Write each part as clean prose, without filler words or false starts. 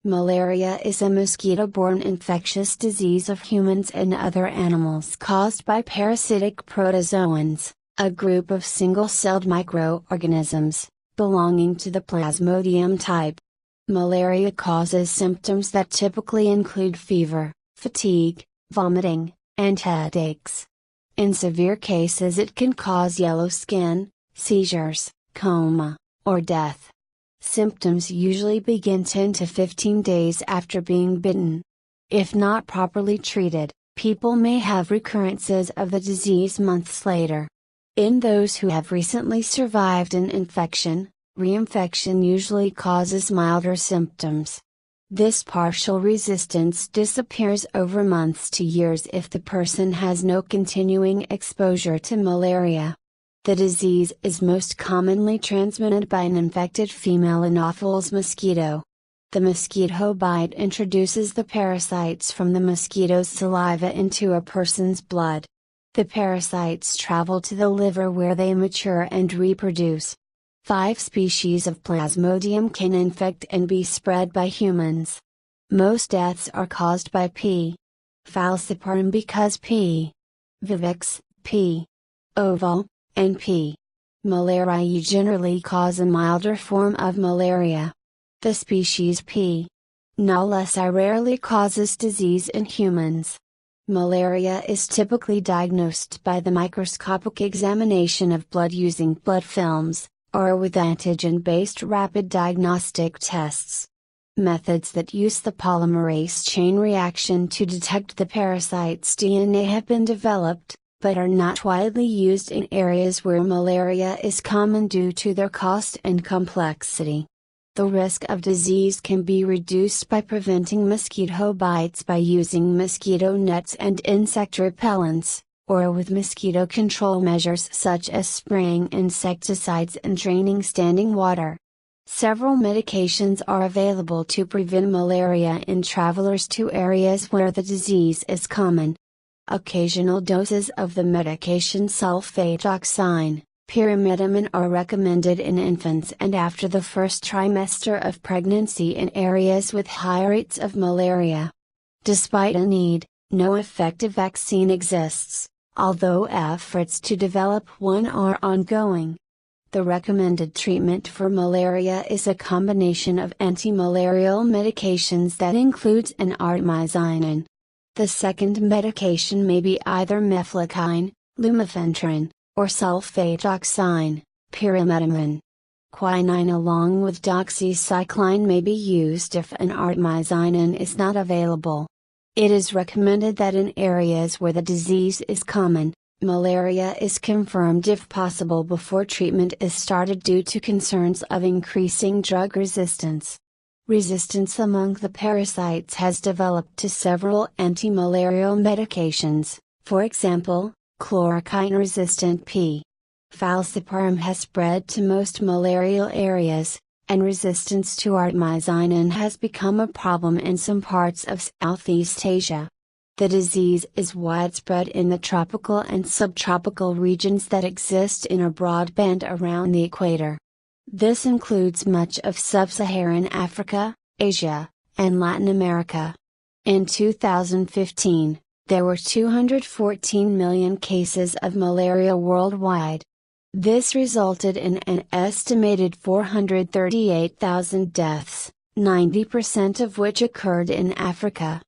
Malaria is a mosquito-borne infectious disease of humans and other animals caused by parasitic protozoans, a group of single-celled microorganisms, belonging to the Plasmodium type. Malaria causes symptoms that typically include fever, fatigue, vomiting, and headaches. In severe cases it can cause yellow skin, seizures, coma, or death. Symptoms usually begin 10 to 15 days after being bitten. If not properly treated, people may have recurrences of the disease months later. In those who have recently survived an infection, reinfection usually causes milder symptoms. This partial resistance disappears over months to years if the person has no continuing exposure to malaria. The disease is most commonly transmitted by an infected female Anopheles mosquito. The mosquito bite introduces the parasites from the mosquito's saliva into a person's blood. The parasites travel to the liver where they mature and reproduce. 5 species of Plasmodium can infect and be spread by humans. Most deaths are caused by P. falciparum because P. vivax, P. ovale, and P. malariae generally cause a milder form of malaria. The species P. knowlesi rarely causes disease in humans. Malaria is typically diagnosed by the microscopic examination of blood using blood films, or with antigen-based rapid diagnostic tests. Methods that use the polymerase chain reaction to detect the parasite's DNA have been developed, but are not widely used in areas where malaria is common due to their cost and complexity. The risk of disease can be reduced by preventing mosquito bites by using mosquito nets and insect repellents, or with mosquito control measures such as spraying insecticides and draining standing water. Several medications are available to prevent malaria in travelers to areas where the disease is common. Occasional doses of the medication sulfatoxine, pyrimethamine are recommended in infants and after the first trimester of pregnancy in areas with high rates of malaria. Despite a need, no effective vaccine exists, although efforts to develop one are ongoing. The recommended treatment for malaria is a combination of antimalarial medications that includes an artemisinin. The second medication may be either mefloquine, lumefantrine, or sulfatoxine, pyrimethamine. Quinine along with doxycycline may be used if an artemisinin is not available. It is recommended that in areas where the disease is common, malaria is confirmed if possible before treatment is started due to concerns of increasing drug resistance. Resistance among the parasites has developed to several antimalarial medications, for example, chloroquine-resistant P. falciparum has spread to most malarial areas, and resistance to artemisinin has become a problem in some parts of Southeast Asia. The disease is widespread in the tropical and subtropical regions that exist in a broad band around the equator. This includes much of sub-Saharan Africa, Asia, and Latin America. In 2015, there were 214 million cases of malaria worldwide. This resulted in an estimated 438,000 deaths, 90% of which occurred in Africa.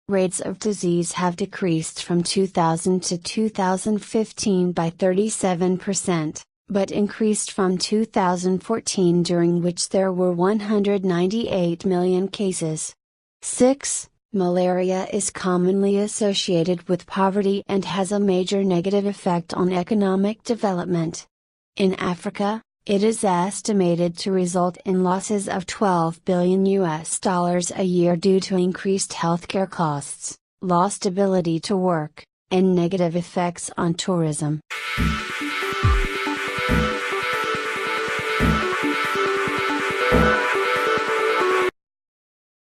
Rates of disease have decreased from 2000 to 2015 by 37%. But increased from 2014 during which there were 198 million cases. 6. Malaria is commonly associated with poverty and has a major negative effect on economic development. In Africa, it is estimated to result in losses of $12 billion a year due to increased healthcare costs, lost ability to work, and negative effects on tourism.